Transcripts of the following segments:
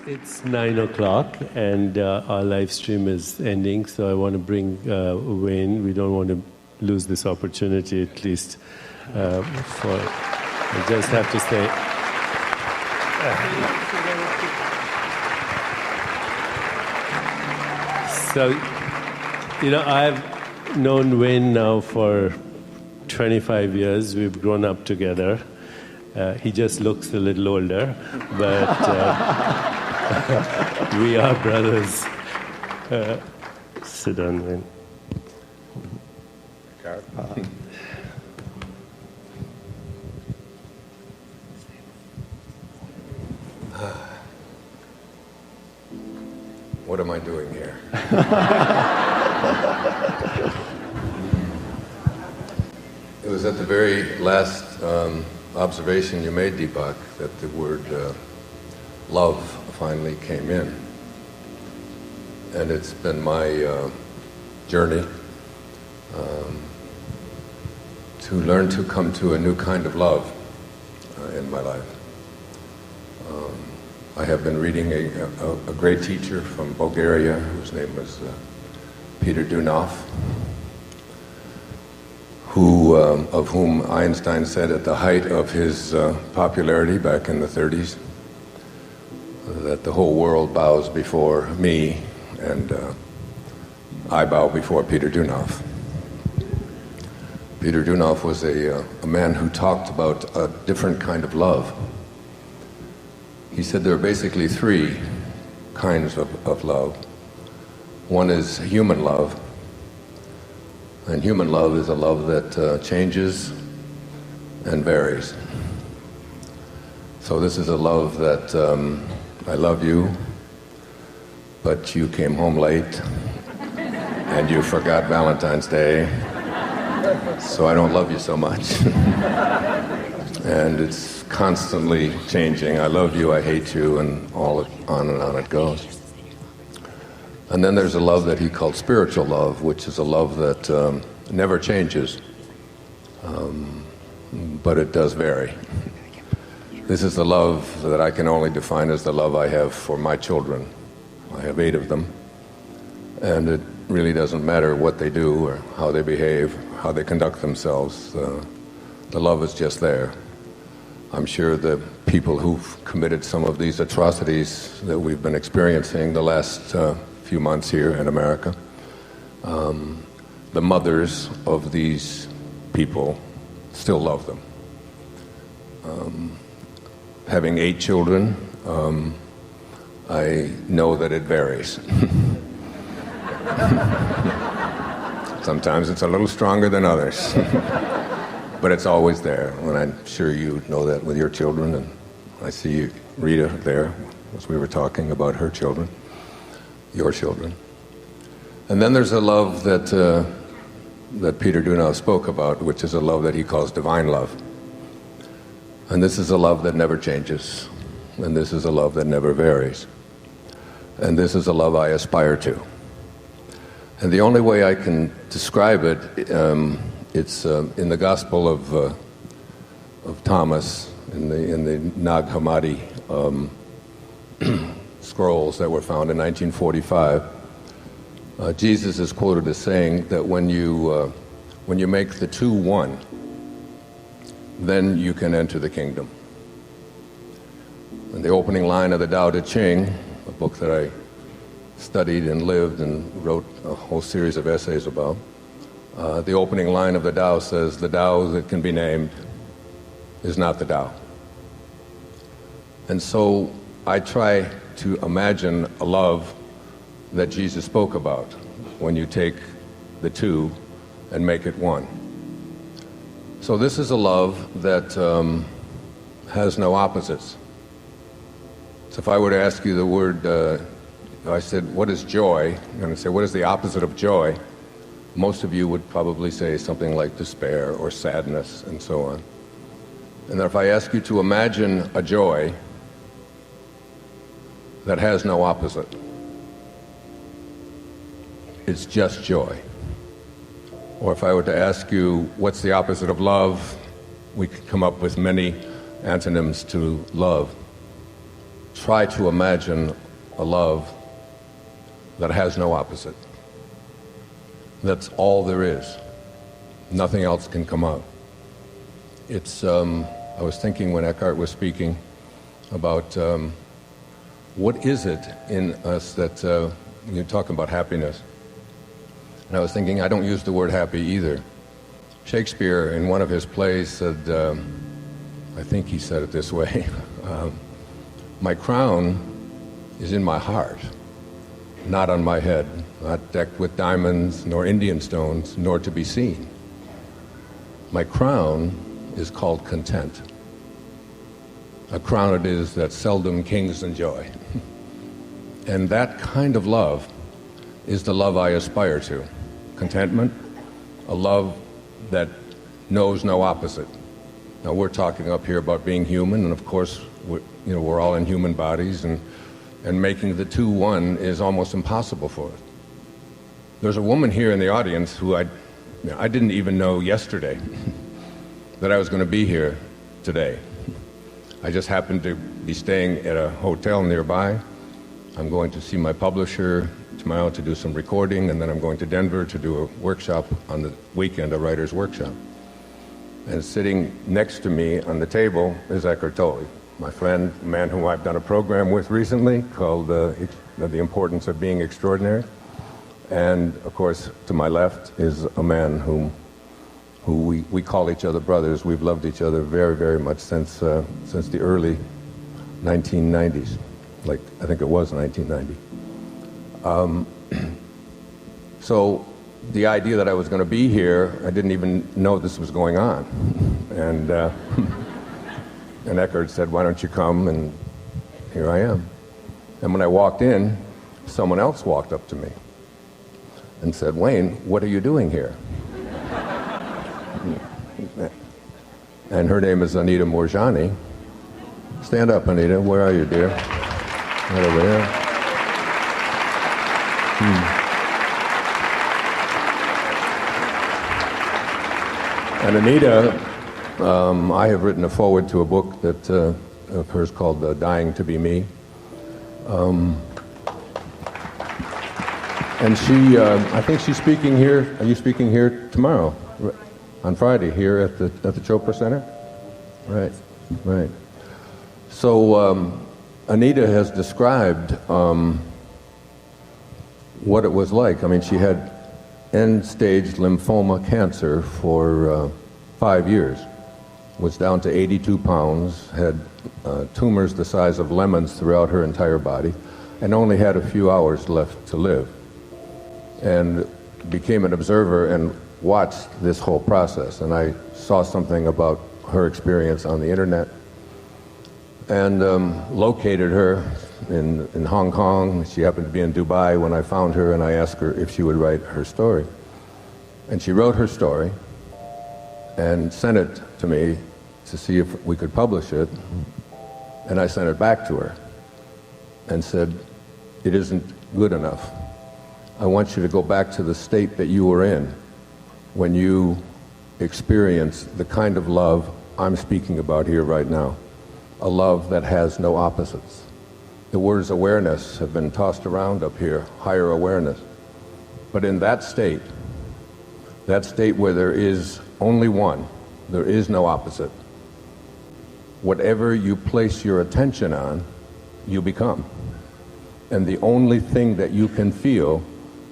It's 9 o'clock and our live stream is ending, so I want to bring Wayne. We don't want to lose this opportunity, at least I just have to say. So, I've known Wayne now for 25 years. We've grown up together. He just looks a little older, but we are brothers. Sit down, Wayne. What am I doing here? It was at the very last observation you made, Deepak, that the word love finally came in. And it's been my journey to learn to come to a new kind of love in my life. I have been reading a great teacher from Bulgaria whose name was Peter Dunov, of whom Einstein said at the height of his popularity back in the 30s that the whole world bows before me and I bow before Peter Dunov. Peter Dunov was a man who talked about a different kind of love. He said there are basically three kinds of love. One is human love, and human love is a love that changes and varies. So this is a love that I love you, but you came home late and you forgot Valentine's Day, so I don't love you so much. And it's constantly changing. I love you, I hate you, and on and on it goes. And then there's a love that he called spiritual love, which is a love that never changes, but it does vary. This is the love that I can only define as the love I have for my children. I have 8 of them, and it really doesn't matter what they do or how they behave, how they conduct themselves. The love is just there. I'm sure the people who've committed some of these atrocities that we've been experiencing the last few months here in America, the mothers of these people still love them. Having 8 children, I know that it varies. Sometimes it's a little stronger than others. But it's always there, and I'm sure you know that with your children, and I see Rita there, as we were talking about her children, your children. And then there's a love that Peter Dunov spoke about, which is a love that he calls divine love. And this is a love that never changes, and this is a love that never varies. And this is a love I aspire to. And the only way I can describe it, it's in the Gospel of Thomas, in the Nag Hammadi scrolls that were found in 1945. Jesus is quoted as saying that when you make the two one, then you can enter the kingdom. And the opening line of the Tao Te Ching, a book that I studied and lived and wrote a whole series of essays about, the opening line of the Tao says, "The Tao that can be named is not the Tao." And so I try to imagine a love that Jesus spoke about when you take the two and make it one. So this is a love that has no opposites. So if I were to ask you the word, I said, what is joy? I'm going to say, what is the opposite of joy? Most of you would probably say something like despair or sadness and so on. And if I ask you to imagine a joy that has no opposite, it's just joy. Or if I were to ask you what's the opposite of love, we could come up with many antonyms to love. try to imagine a love that has no opposite. That's all there is. Nothing else can come out. It's, I was thinking when Eckhart was speaking about what is it in us that, you're talking about happiness. And I was thinking, I don't use the word happy either. Shakespeare, in one of his plays, said, I think he said it this way, my crown is in my heart, not on my head, not decked with diamonds, nor Indian stones, nor to be seen. My crown is called content. A crown it is that seldom kings enjoy. And that kind of love is the love I aspire to. Contentment, a love that knows no opposite. Now we're talking up here about being human, and of course we're all in human bodies, and making the two one is almost impossible for us. There's a woman here in the audience who I didn't even know yesterday that I was going to be here today. I just happened to be staying at a hotel nearby. I'm going to see my publisher tomorrow to do some recording, and then I'm going to Denver to do a workshop on the weekend, a writer's workshop. And sitting next to me on the table is Eckhart Tolle, my friend, a man whom I've done a program with recently called The Importance of Being Extraordinary. And of course, to my left is a man who we call each other brothers. We've loved each other very, very much since the early 1990s. Like, I think it was 1990. So the idea that I was going to be here, I didn't even know this was going on. And and Eckhart said, why don't you come? And here I am. And when I walked in, someone else walked up to me and said, Wayne, what are you doing here? And her name is Anita Morjani. Stand up, Anita. Where are you, dear? Right over there. And Anita, I have written a foreword to a book that of hers called Dying to Be Me. And she, I think she's speaking here. Are you speaking here tomorrow? On Friday here at the Chopra Center? Right, right. So Anita has described what it was like. I mean, she had end-stage lymphoma cancer for 5 years, was down to 82 pounds, had tumors the size of lemons throughout her entire body, and only had a few hours left to live. And became an observer and watched this whole process. And I saw something about her experience on the internet and located her in Hong Kong. She happened to be in Dubai when I found her, and I asked her if she would write her story. And she wrote her story and sent it to me to see if we could publish it. And I sent it back to her and said, it isn't good enough. I want you to go back to the state that you were in when you experienced the kind of love I'm speaking about here right now, a love that has no opposites. The words awareness have been tossed around up here, higher awareness. But in that state where there is only one, there is no opposite. Whatever you place your attention on, you become. And the only thing that you can feel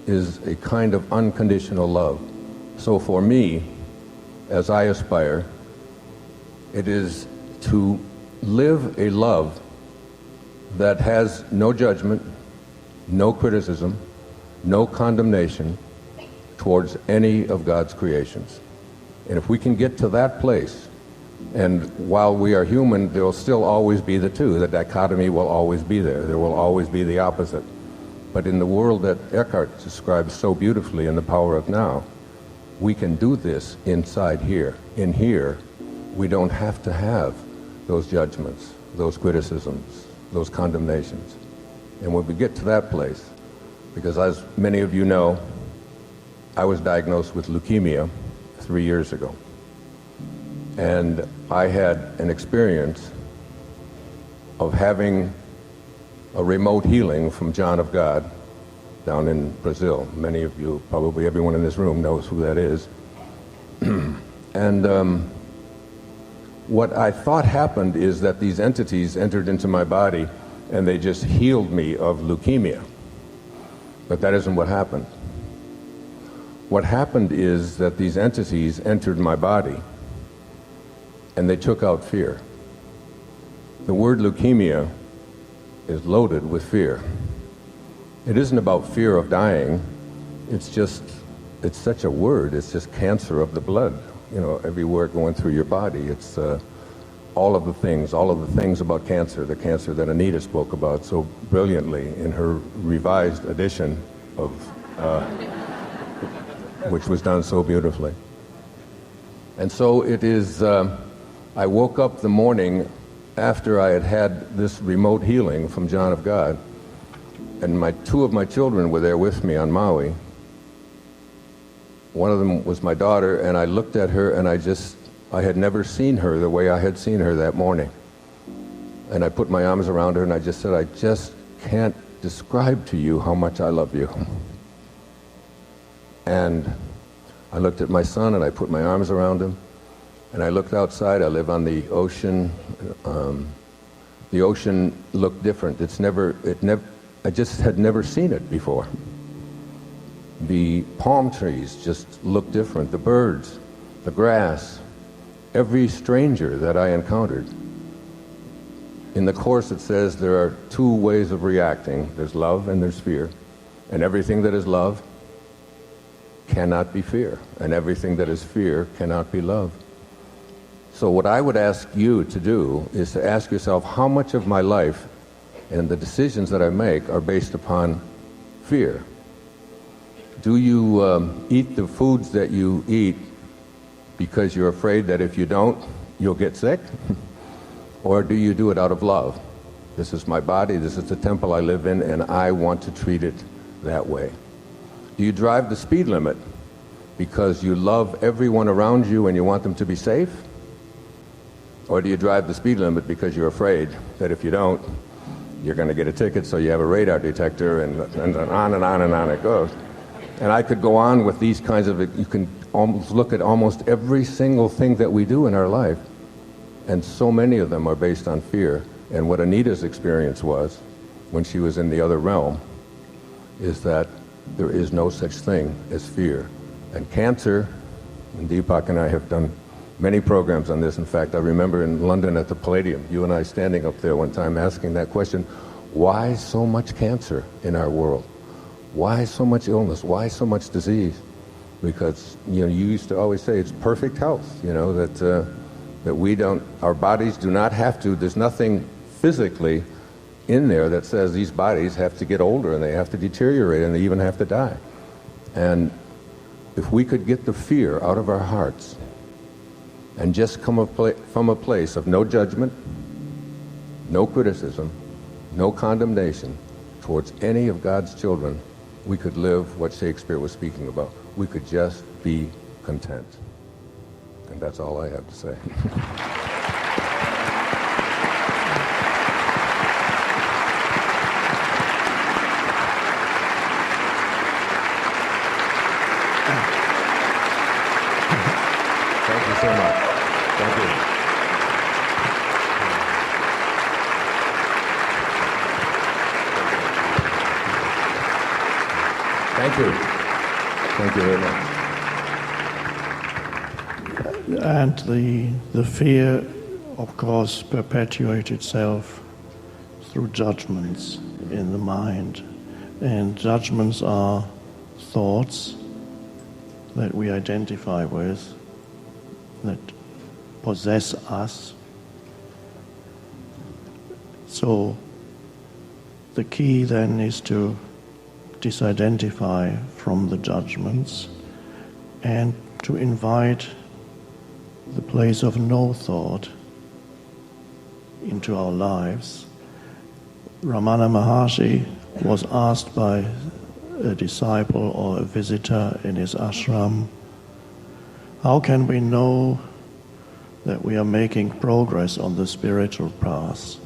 is a kind of unconditional love. So for me, as I aspire, it is to live a love that has no judgment, no criticism, no condemnation towards any of God's creations. And if we can get to that place, and while we are human, there will still always be the two. The dichotomy will always be there. There will always be the opposite. But in the world that Eckhart describes so beautifully in The Power of Now, we can do this inside here. In here, we don't have to have those judgments, those criticisms, those condemnations. And when we get to that place, because as many of you know, I was diagnosed with leukemia 3 years ago. And I had an experience of having a remote healing from John of God down in Brazil. Many of you, probably everyone in this room, knows who that is. And what I thought happened is that these entities entered into my body and they just healed me of leukemia. But that isn't what happened. What happened is that these entities entered my body and they took out fear. The word leukemia is loaded with fear. It isn't about fear of dying. It's such a word. It's just cancer of the blood. You know, everywhere going through your body. It's all of the things about cancer, the cancer that Anita spoke about so brilliantly in her revised edition of, which was done so beautifully. And so it is, I woke up the morning after I had had this remote healing from John of God, and two of my children were there with me on Maui. One of them was my daughter, and I looked at her and I had never seen her the way I had seen her that morning. And I put my arms around her and I just said, I just can't describe to you how much I love you. And I looked at my son and I put my arms around him. And I looked outside. I live on the ocean. The ocean looked different. I just had never seen it before. The palm trees just looked different. The birds, the grass, every stranger that I encountered. In the Course it says there are two ways of reacting. There's love and there's fear. And everything that is love cannot be fear. And everything that is fear cannot be love. So what I would ask you to do is to ask yourself, how much of my life and the decisions that I make are based upon fear? Do you eat the foods that you eat because you're afraid that if you don't, you'll get sick? Or do you do it out of love? This is my body, this is the temple I live in, and I want to treat it that way. Do you drive the speed limit because you love everyone around you and you want them to be safe? Or do you drive the speed limit because you're afraid that if you don't, you're going to get a ticket, so you have a radar detector, and on and on and on it goes. And I could go on with these kinds of, you can almost look at almost every single thing that we do in our life, and so many of them are based on fear. And what Anita's experience was, when she was in the other realm, is that there is no such thing as fear. And cancer, and Deepak and I have done many programs on this. In fact, I remember in London at the Palladium, you and I standing up there one time asking that question, why so much cancer in our world? Why so much illness? Why so much disease? Because, you know, you used to always say it's perfect health, you know, that we don't, our bodies do not have to, there's nothing physically in there that says these bodies have to get older and they have to deteriorate and they even have to die. And if we could get the fear out of our hearts and just come from a place of no judgment, no criticism, no condemnation towards any of God's children, we could live what Shakespeare was speaking about. We could just be content. And that's all I have to say. Thank you so much. Thank you. Thank you. Thank you very much. And the fear, of course, perpetuates itself through judgments in the mind. And judgments are thoughts that we identify with, that possess us. So the key then is to disidentify from the judgments and to invite the place of no thought into our lives. Ramana Maharshi was asked by a disciple or a visitor in his ashram, how can we know that we are making progress on the spiritual path?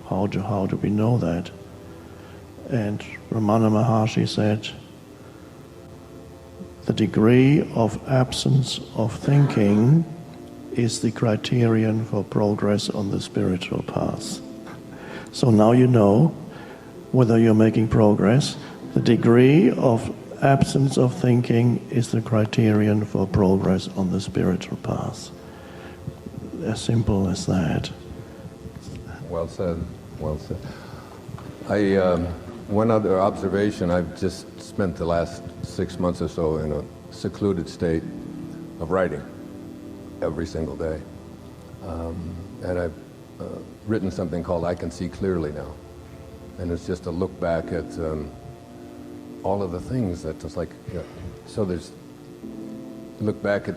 How do we know that? And Ramana Maharshi said, the degree of absence of thinking is the criterion for progress on the spiritual path. So now you know whether you're making progress. The degree of absence of thinking is the criterion for progress on the spiritual path. As simple as that. Well said, well said. One other observation, I've just spent the last 6 months or so in a secluded state of writing every single day. And I've written something called I Can See Clearly Now. And it's just a look back at all of the things that it's like, you know, so there's, look back at,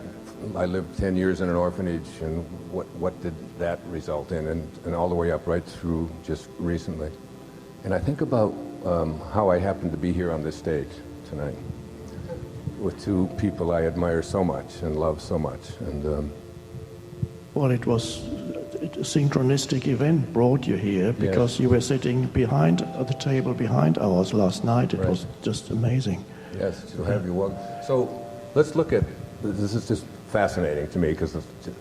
I lived 10 years in an orphanage, and what did that result in, and all the way up right through just recently. And I think about how I happened to be here on this stage tonight with two people I admire so much and love so much. And well, it was a synchronistic event brought you here because yes. You were sitting behind at the table behind ours last night. It right. was just amazing. Yes, to have you walk. So let's look at, this is just fascinating to me because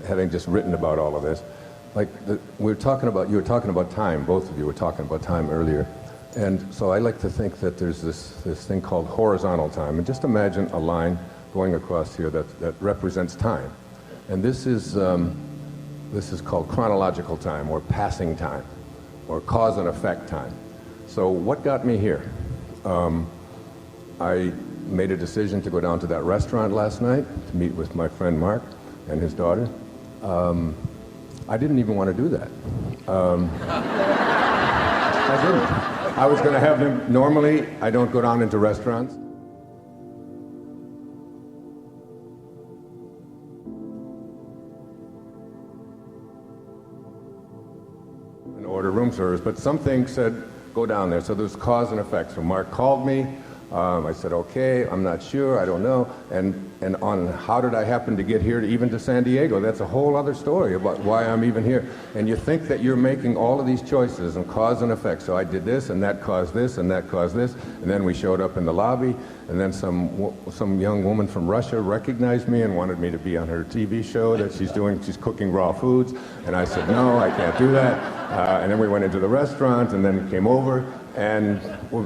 having just written about all of this, like you were talking about time, both of you were talking about time earlier. And so I like to think that there's this thing called horizontal time. And just imagine a line going across here that represents time. And this is called chronological time, or passing time, or cause and effect time. So what got me here? I made a decision to go down to that restaurant last night to meet with my friend Mark and his daughter. I didn't even want to do that. I didn't. I was going to have them. Normally, I don't go down into restaurants. And order room service, but something said, go down there. So there's cause and effect. So Mark called me. I said, okay, I'm not sure, I don't know. And on how did I happen to get here, even to San Diego, that's a whole other story about why I'm even here. And you think that you're making all of these choices and cause and effect. So I did this, and that caused this, and that caused this. And then we showed up in the lobby, and then some young woman from Russia recognized me and wanted me to be on her TV show that she's doing. She's cooking raw foods. And I said, no, I can't do that. And then we went into the restaurant, and then came over. And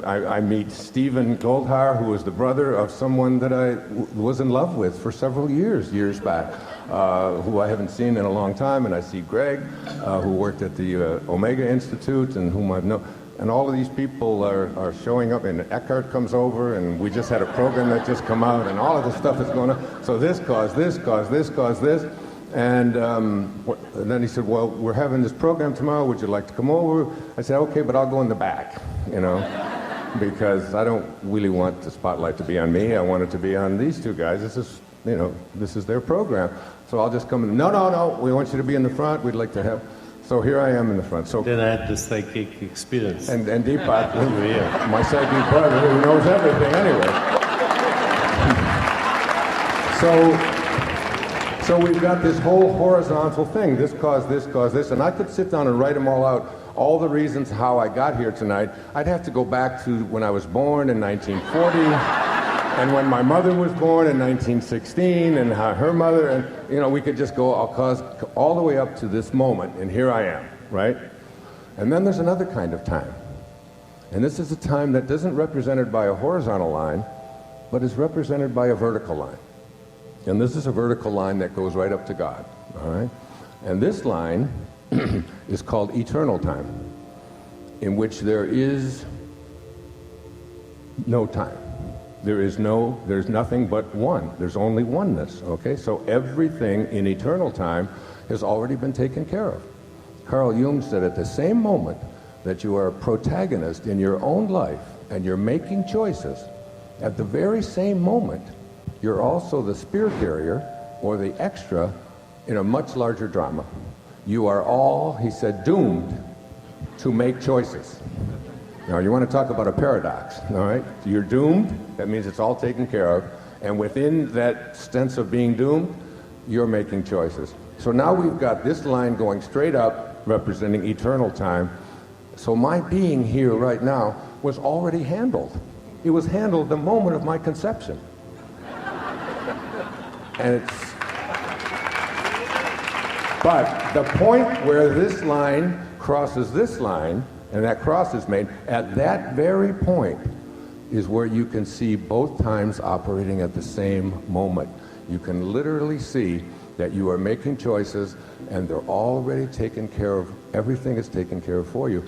I meet Stephen Goldhar, who was the brother of someone that I was in love with for several years back, who I haven't seen in a long time. And I see Greg, who worked at the Omega Institute, and whom I've known. And all of these people are showing up, and Eckhart comes over, and we just had a program that just come out, and all of this stuff is going on. So this caused this, caused this, caused this. And then he said, well, we're having this program tomorrow. Would you like to come over? I said, okay, but I'll go in the back, you know, because I don't really want the spotlight to be on me. I want it to be on these two guys. This is, you know, this is their program. So I'll just come in. No, we want you to be in the front. We'd like to have. So here I am in the front. So then I had the psychic experience. And Deepak, my psychic brother, who knows everything anyway. So we've got this whole horizontal thing. This caused this, and I could sit down and write them all out, all the reasons how I got here tonight. I'd have to go back to when I was born in 1940, and when my mother was born in 1916, and how her mother, and you know, we could just go all the way up to this moment, and here I am, right? And then there's another kind of time, and this is a time that isn't represented by a horizontal line, but is represented by a vertical line. And this is a vertical line that goes right up to God, all right? And this line is called eternal time, in which there is no time. There's nothing but one. There's only oneness, okay? So everything in eternal time has already been taken care of. Carl Jung said at the same moment that you are a protagonist in your own life and you're making choices, at the very same moment, you're also the spear carrier or the extra in a much larger drama. You are all, he said, doomed to make choices. Now, you want to talk about a paradox, all right? You're doomed, that means it's all taken care of, and within that sense of being doomed, you're making choices. So now we've got this line going straight up, representing eternal time. So my being here right now was already handled. It was handled the moment of my conception. And but the point where this line crosses this line, and that cross is made, at that very point is where you can see both times operating at the same moment. You can literally see that you are making choices and they're already taken care of. Everything is taken care of for you.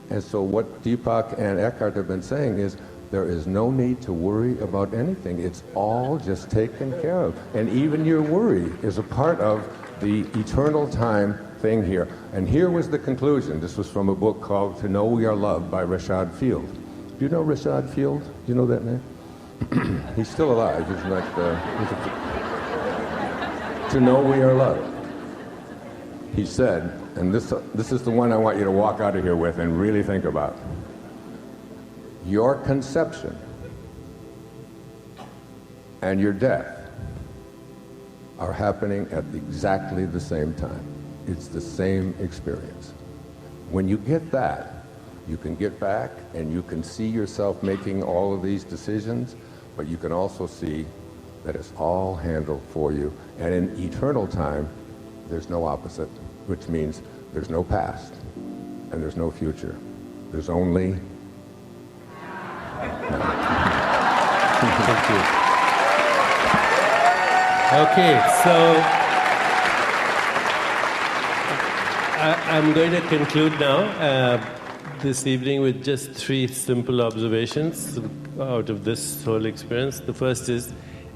And so what Deepak and Eckhart have been saying is there is no need to worry about anything. It's all just taken care of. And even your worry is a part of the eternal time thing here. And here was the conclusion. This was from a book called To Know We Are Loved by Rashad Field. Do you know Rashad Field? Do you know that name? He's still alive. He's like To Know We Are Loved. He said, and this is the one I want you to walk out of here with and really think about. Your conception and your death are happening at exactly the same time. It's the same experience. When you get that, you can get back and you can see yourself making all of these decisions, but you can also see that it's all handled for you. And in eternal time, there's no opposite, which means there's no past and there's no future. There's only now. Thank you. Okay, so I'm going to conclude now this evening with just 3 simple observations out of this whole experience. The first is,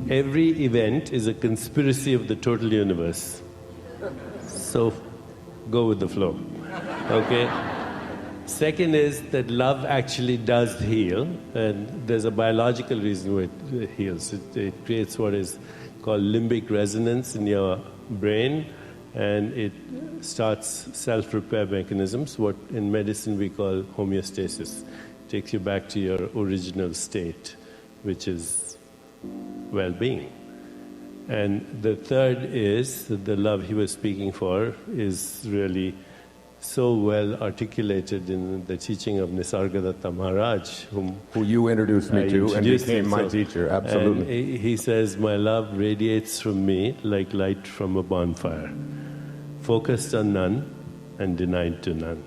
every event is a conspiracy of the total universe. So go with the flow. Okay? Second is that love actually does heal, and there's a biological reason why it heals. It creates what is called limbic resonance in your brain, and it starts self-repair mechanisms, what in medicine we call homeostasis. It takes you back to your original state, which is well-being. And the third is that the love he was speaking for is really so well articulated in the teaching of Nisargadatta Maharaj, who you introduced me to and became my teacher. Absolutely. And he says, my love radiates from me like light from a bonfire, focused on none and denied to none.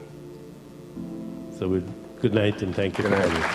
So good night and thank you for having me.